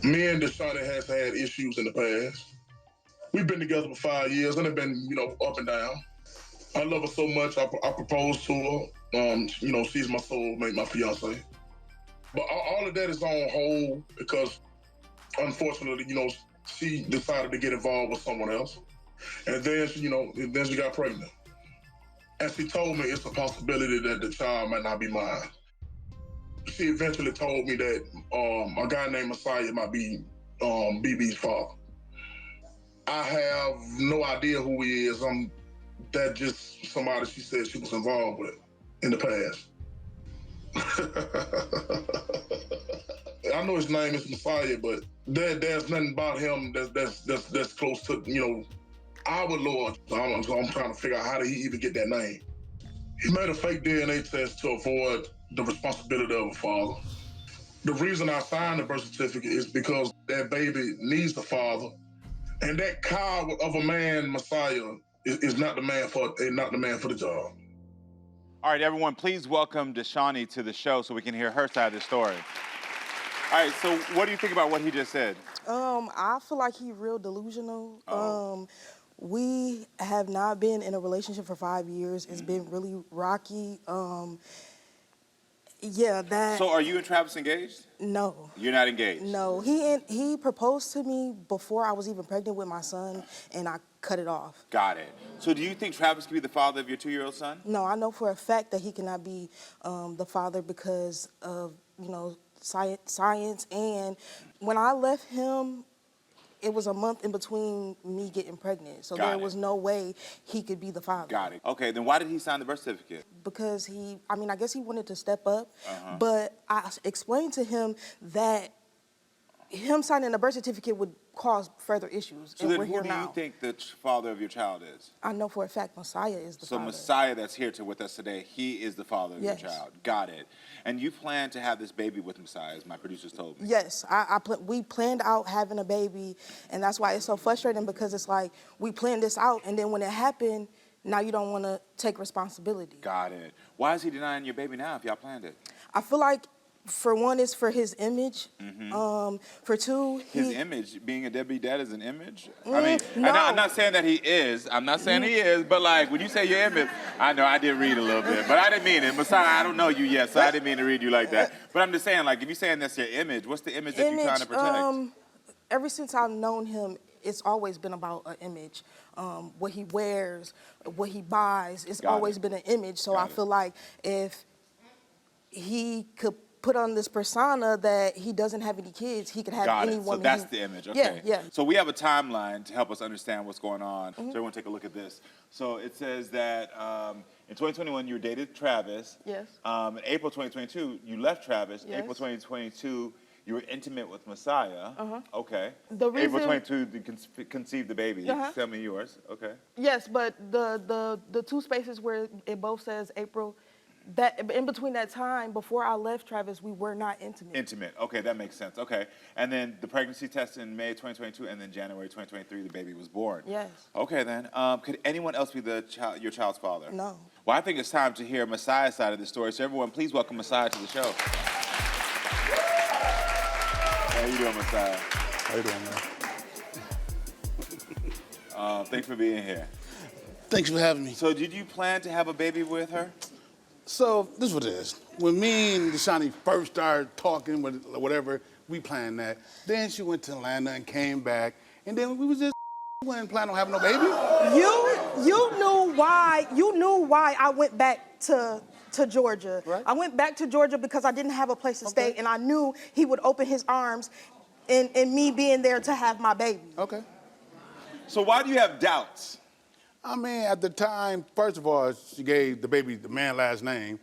Me and Deshani has had issues in the past. We've been together for 5 years and it's been, up and down. I love her so much, I proposed to her. She's my soulmate, my fiancée. But all of that is on hold because, unfortunately, she decided to get involved with someone else. And then she got pregnant. And she told me it's a possibility that the child might not be mine. She eventually told me that a guy named Messiah might be BB's father. I have no idea who he is. That's just somebody she said she was involved with in the past. I know his name is Messiah, but there's nothing about him that's close to our Lord. I'm trying to figure out how did he even get that name. He made a fake DNA test to avoid the responsibility of a father. The reason I signed the birth certificate is because that baby needs a father, and that cow of a man, Messiah, is not the man for the job. All right, everyone, please welcome Deshani to the show so we can hear her side of the story. All right, so what do you think about what he just said? I feel like he's real delusional. Oh. We have not been in a relationship for 5 years. It's been really rocky. Yeah, that. So are you and Travis engaged? No. You're not engaged? No, he proposed to me before I was even pregnant with my son, and I cut it off. Got it. So do you think Travis could be the father of your 2-year-old son? No, I know for a fact that he cannot be the father because of, science. And when I left him, it was a month in between me getting pregnant. So there was no way he could be the father. Got it. Okay, then why did he sign the birth certificate? Because I guess he wanted to step up. But I explained to him that him signing the birth certificate would cause further issues. So then who do you think the father of your child is? I know for a fact Messiah is the father. So Messiah that's here with us today, he is the father of your child. Got it. And you plan to have this baby with Messiah, as my producers told me. Yes, we planned out having a baby, and that's why it's so frustrating because it's like we planned this out, and then when it happened, now you don't want to take responsibility. Got it. Why is he denying your baby now if y'all planned it? I feel like, for one, it's for his image. For two, his image, being a deadbeat dad is an image? I mean, no. I'm not saying that he is. I'm not saying he is, but like, when you say your image, I know I did read a little bit, but I didn't mean it. Messiah, I don't know you yet, so I didn't mean to read you like that. But I'm just saying, like, if you're saying that's your image, what's the image that you're trying to protect? Ever since I've known him, it's always been about an image. What he wears, what he buys, it's always been an image. So I feel like if he could put on this persona that he doesn't have any kids, he could have any woman. So that's the image, okay. Yeah. So we have a timeline to help us understand what's going on. So everyone take a look at this. So it says that in 2021, you dated Travis. Yes. In April 2022, you left Travis. Yes. April 2022, you were intimate with Messiah. Okay. The reason, April 22, you conceived the baby. Tell me yours. Okay. Yes, but the two spaces where it both says April, that in between that time, before I left Travis, we were not intimate. Intimate. Okay, that makes sense. Okay. And then the pregnancy test in May 2022, and then January 2023, the baby was born. Yes. Okay, then. Could anyone else be your child's father? No. Well, I think it's time to hear Messiah's side of the story. So everyone, please welcome Messiah to the show. How you doing, Messiah? How you doing, man? Thanks for being here. Thanks for having me. So did you plan to have a baby with her? So this is what it is. When me and Deshani first started talking, whatever, we planned that. Then she went to Atlanta and came back, and then we was just wasn't planning on having no baby. You knew why I went back to Georgia. Right. I went back to Georgia because I didn't have a place to stay, and I knew he would open his arms in me being there to have my baby. Okay. So why do you have doubts? I mean, at the time, first of all, she gave the baby the man last name.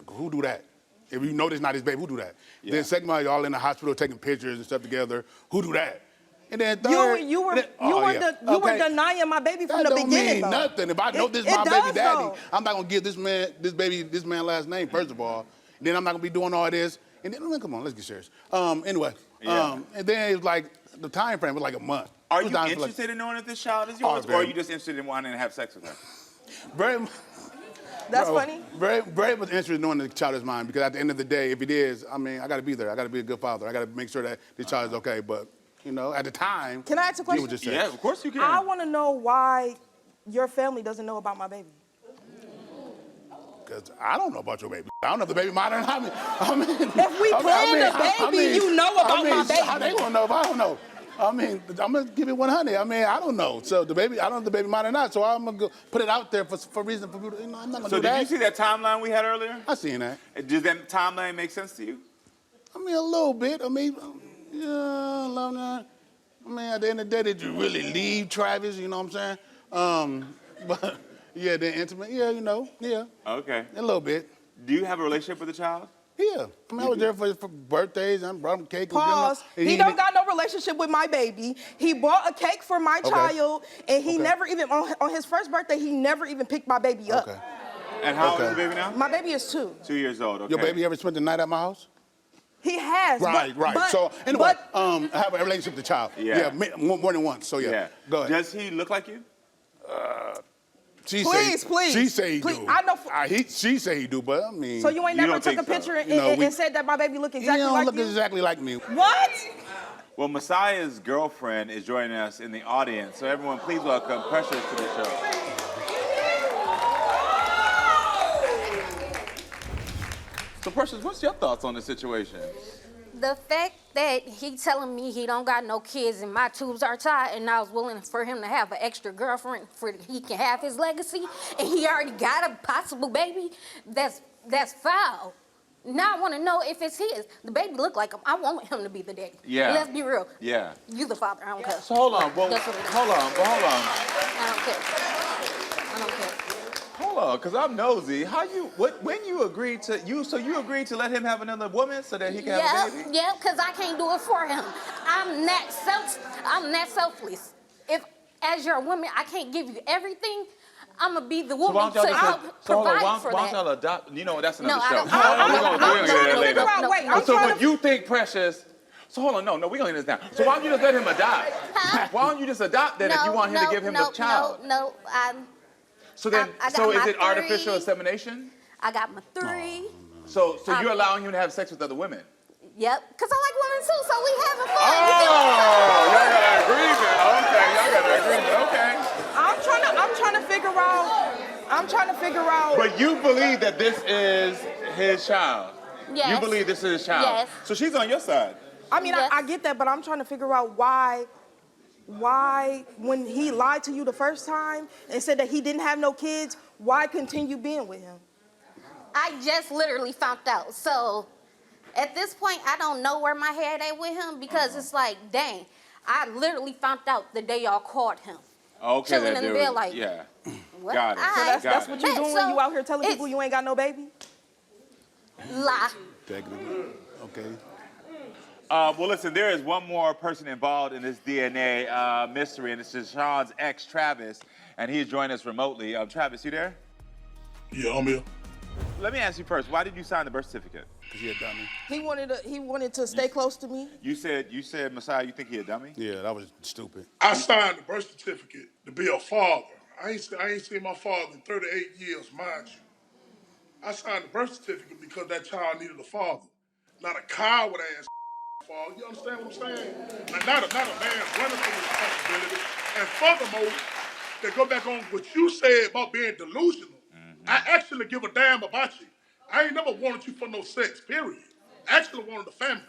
Who do that? If you know this not his baby, who do that? Yeah. Then second of all, y'all in the hospital taking pictures and stuff together. Who do that? And then third, you were denying my baby from the beginning. That don't mean nothing. If I know this is my baby daddy, though. I'm not gonna give this man last name. First of all, and then I'm not gonna be doing all this. And then come on, let's get serious. Anyway, and then it was like the time frame was like a month. Are you interested in knowing if this child is yours, or are you just interested in wanting to have sex with her? Very much. That's funny. Brad was interested in knowing the child is mine because at the end of the day, if it is, I mean, I got to be there. I got to be a good father. I got to make sure that the child is okay. But, you know, at the time, can I ask a question? Just said. Yeah, of course you can. I want to know why your family doesn't know about my baby. Because I don't know about your baby. I don't know if the baby mine or not. I mean, if we planned a baby, you know about my baby. How they gonna know if I don't know? I mean, I'm gonna give it 100. I mean, I don't know. So the baby, I don't know if the baby mine or not. So I'm gonna go put it out there for reason for people. You know, I'm not gonna do that. So did you see that timeline we had earlier? I seen that. Does that timeline make sense to you? I mean, a little bit. I mean, yeah, I love that. I mean, at the end of the day, did you really leave Travis? You know what I'm saying? But yeah, they're intimate. Yeah, you know, yeah. Okay. A little bit. Do you have a relationship with the child? Yeah. I mean, I was there for birthdays. I brought him cake. Pause. He don't got no relationship with my baby. He bought a cake for my child, and he never even, on his first birthday, he never even picked my baby up. Okay. And how old is the baby now? My baby is 2. 2 years old, okay. Your baby ever spent the night at my house? He has. Right. So, anyway, I have a relationship with the child. Yeah. More than once, so yeah. Go ahead. Does he look like you? Please. She say he do. I know. She say he do, but I mean. So you ain't never took a picture and said that my baby look exactly like you? He don't look exactly like me. What? Well, Messiah's girlfriend is joining us in the audience, so everyone please welcome Precious to the show. So Precious, what's your thoughts on the situation? The fact that he telling me he don't got no kids and my tubes are tied and I was willing for him to have an extra girlfriend for he can have his legacy and he already got a possible baby, that's foul. Now I want to know if it's his. The baby look like him. I want him to be the daddy. Yeah. Let's be real. Yeah. You the father. I don't care. So hold on. Well, That's what it is. hold on. I don't care. I don't care. Hold on, because I'm nosy. When you agreed to, you agreed to let him have another woman so that he can have a baby? Yeah, because I can't do it for him. I'm that selfless. If, as your woman, I can't give you everything, I'm going to be the woman to help provide for that. Why don't y'all adopt? You know what? That's another No, I show. don't- We're going to get that later. I'm So trying what to- you think, Precious? So hold on, no, we're going to get this down. So why don't you just let him adopt? Huh? Why don't you just adopt then if you want him to give him the child? No, So then, I got so is my it artificial 3. insemination? I got my 3. So you're allowing him to have sex with other women? Yep, because I like women too, so we having fun. Oh, y'all got an agreement. Okay, y'all got an agreement. Okay. I'm trying to figure out. But you believe that this is his child? Yes. You believe this is his child? Yes. So she's on your side. I mean, Yes. I get that, but I'm trying to figure out why, when he lied to you the first time and said that he didn't have no kids, why continue being with him? I just literally found out. So at this point, I don't know where my head at with him because it's like, dang, I literally found out the day y'all caught him. Okay, Chilling that in the dude. bed like, Yeah. what? Got it. All So right. that's what you doing when you out here telling it's- people you ain't got no baby? Lie. Okay. Well, listen, there is one more person involved in this DNA mystery, and this is Sean's ex, Travis, and he's joining us remotely. Travis, you there? Yeah, I'm here. Let me ask you first, why did you sign the birth certificate? Because he a dummy. He wanted to stay close to me. You said, Messiah, you think he a dummy? Yeah, that was stupid. I signed the birth certificate to be a father. I ain't seen my father in 38 years, mind you. I signed the birth certificate because that child needed a father, not a coward ass father. You understand what I'm saying? Not a man running from responsibility. And furthermore, to go back on what you said about being delusional, I actually give a damn about you. I ain't never wanted you for no sex, period. I actually wanted a family.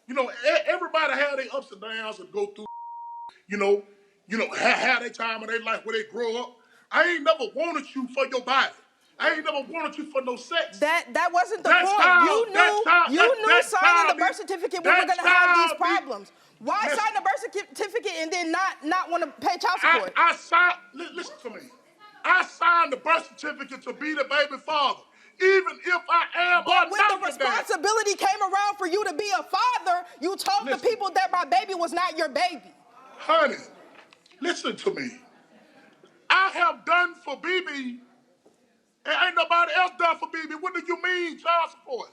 You know, everybody have their ups and downs and go through, have their time in their life where they grow up. I ain't never wanted you for your body. I ain't never wanted you for no sex. That wasn't the That point. child- You knew that signing child the birth need- certificate we that were gonna have these child problems. Why Listen. sign the birth certificate and then not want to pay child support? I signed, listen to me. I signed the birth certificate to be the baby father, even if I am But or when not the the dad. responsibility came around for you to be a father, you told the Listen. people that my baby was not your baby. Honey, listen to me. I have done for BB, and ain't nobody else done for BB. What do you mean, child support?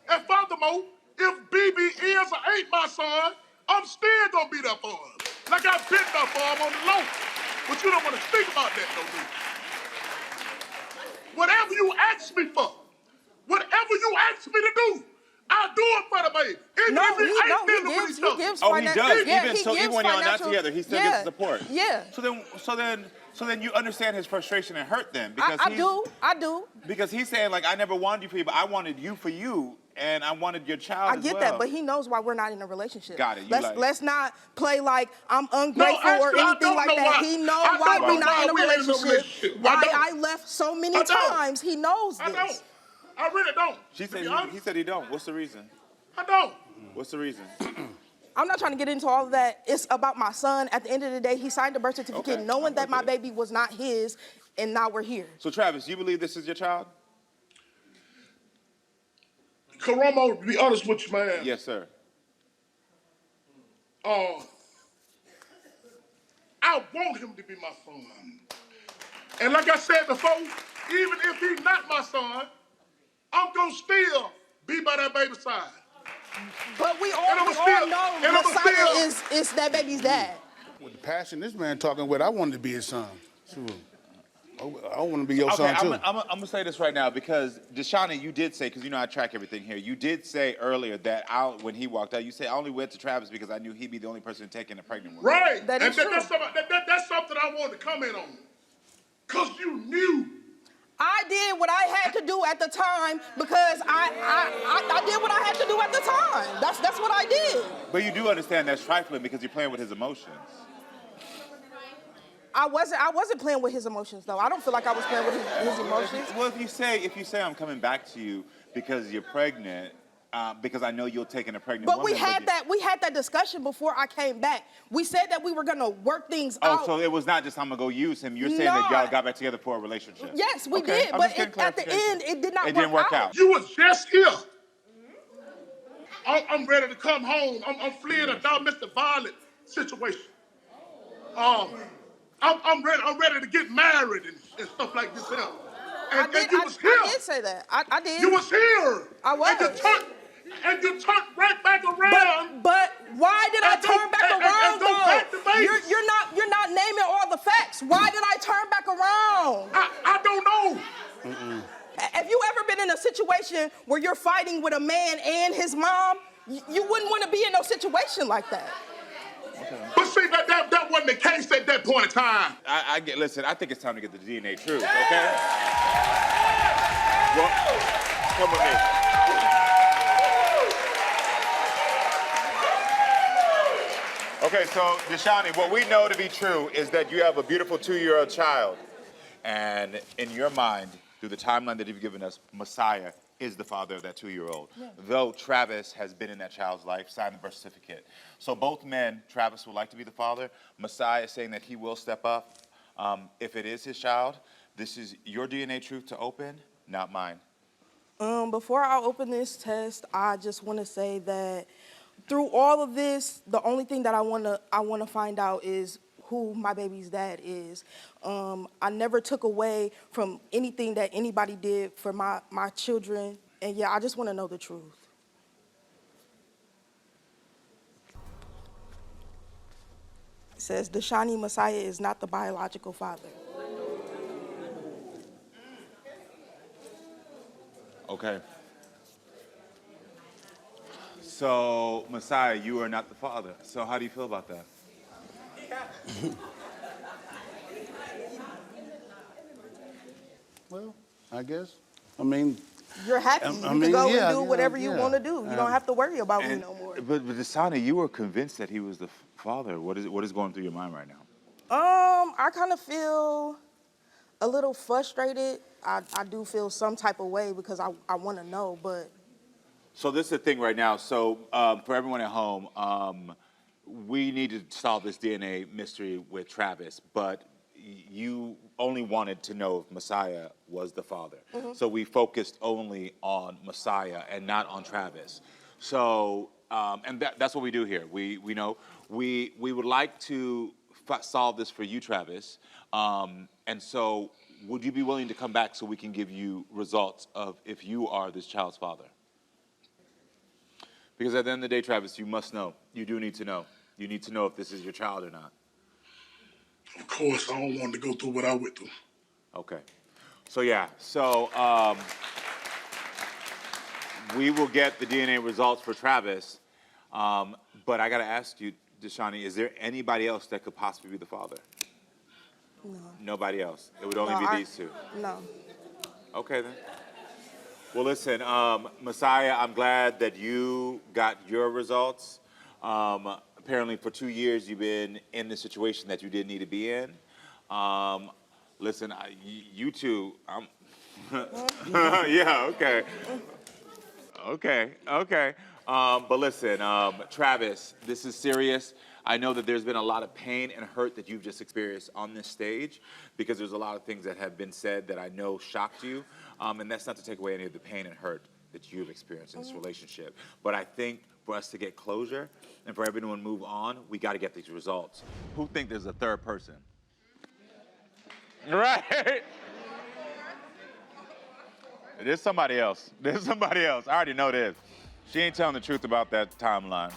And furthermore, if BB is or ain't my son, I'm still gonna be there for him. Like I've been there for him on the low. But you don't want to think about that, no, do you? whatever you ask me for, whatever you ask me to do, I'll do it for the baby. Even if he gives Oh, he does. Yeah, Even when y'all not together, he still gives support. Yeah. So then you understand his frustration and hurt then, because I do. Because he's saying, like, I never wanted you for you, but I wanted you for you, and I wanted your child I get that, but he knows why we're not in a relationship. Got it. Let's not play like I'm ungrateful or anything like that. He knows why we're not in a relationship. Why I left so many times. He knows this. I don't. I really don't. He said he don't. What's the reason? I don't. What's the reason? I'm not trying to get into all of that. It's about my son. At the end of the day, he signed a birth certificate knowing that my baby was not his, and now we're here. So, Travis, you believe this is your child? Karamo, to be honest with you, man. Yes, sir. I want him to be my son. And like I said before, even if he's not my son, I'm going to still be by that baby's side. But we all know Messiah is that baby's dad. With the passion this man talking with, I wanted to be his son. Sure. I want to be your son, too. I'm going to say this right now, because, Deshani, you did say, because you know I track everything here, you did say earlier that when he walked out, you said, I only went to Travis because I knew he'd be the only person taking a pregnant woman. Right. That's true. That's something I wanted to comment on. Because you knew. I did what I had to do at the time because I did what I had to do at the time. That's what I did. But you do understand that's trifling because you're playing with his emotions. I wasn't playing with his emotions though. I don't feel like I was playing with his emotions. Well, if you say I'm coming back to you because you're pregnant, because I know you'll take in a pregnant woman. But we had that discussion before I came back. We said that we were gonna work things out. Oh, so it was not just I'm gonna go use him. You're saying that y'all got back together for a relationship. Yes, we did. But at the end, it did not work out. You was just here. I'm ready to come home. I'm fleeing a domestic violence situation. I'm ready to get married and stuff like this here. And you was here. I did say that. I did. You was here. I was. And you turned right back around. But why did I turn back around though? You're not naming all the facts. Why did I turn back around? I don't know. Have you ever been in a situation where you're fighting with a man and his mom? You wouldn't want to be in no situation like that. But see, that wasn't the case at that point in time. Listen, I think it's time to get the DNA truth, okay? Well, come with me. Okay, so, Deshani, what we know to be true is that you have a beautiful 2-year-old child. And in your mind, through the timeline that you've given us, Messiah is the father of that 2-year-old. Yeah. Though Travis has been in that child's life, signed the birth certificate. So both men, Travis would like to be the father. Messiah is saying that he will step up. If it is his child, this is your DNA truth to open, not mine. Before I open this test, I just want to say that through all of this, the only thing that I want to find out is who my baby's dad is. I never took away from anything that anybody did for my children. And yeah, I just want to know the truth. It says, Deshani Messiah is not the biological father. Okay. So, Messiah, you are not the father. So how do you feel about that? Well, I guess. I mean, you're happy. You can go and do whatever you want to do. You don't have to worry about me no more. But Deshani, you were convinced that he was the father. What is going through your mind right now? I kind of feel a little frustrated. I do feel some type of way because I want to know, but. So this is the thing right now. So for everyone at home, we need to solve this DNA mystery with Travis, but you only wanted to know if Messiah was the father. Mm-hmm. So we focused only on Messiah and not on Travis. So, and that's what we do here. We would like to solve this for you, Travis. And so would you be willing to come back so we can give you results of if you are this child's father? Because at the end of the day, Travis, you must know. You do need to know. You need to know if this is your child or not. Of course, I don't want to go through what I went through. Okay. So yeah, we will get the DNA results for Travis, but I gotta ask you, Deshani, is there anybody else that could possibly be the father? No. Nobody else. It would only be these two. No. Okay then. Well, listen, Messiah, I'm glad that you got your results. Apparently, for 2 years, you've been in the situation that you didn't need to be in. Listen, you two, yeah, okay. Okay. But listen, Travis, this is serious. I know that there's been a lot of pain and hurt that you've just experienced on this stage because there's a lot of things that have been said that I know shocked you. And that's not to take away any of the pain and hurt that you've experienced in this relationship. But I think for us to get closure and for everyone to move on, we got to get these results. Who think there's a third person? Right. There's somebody else. I already know this. She ain't telling the truth about that timeline.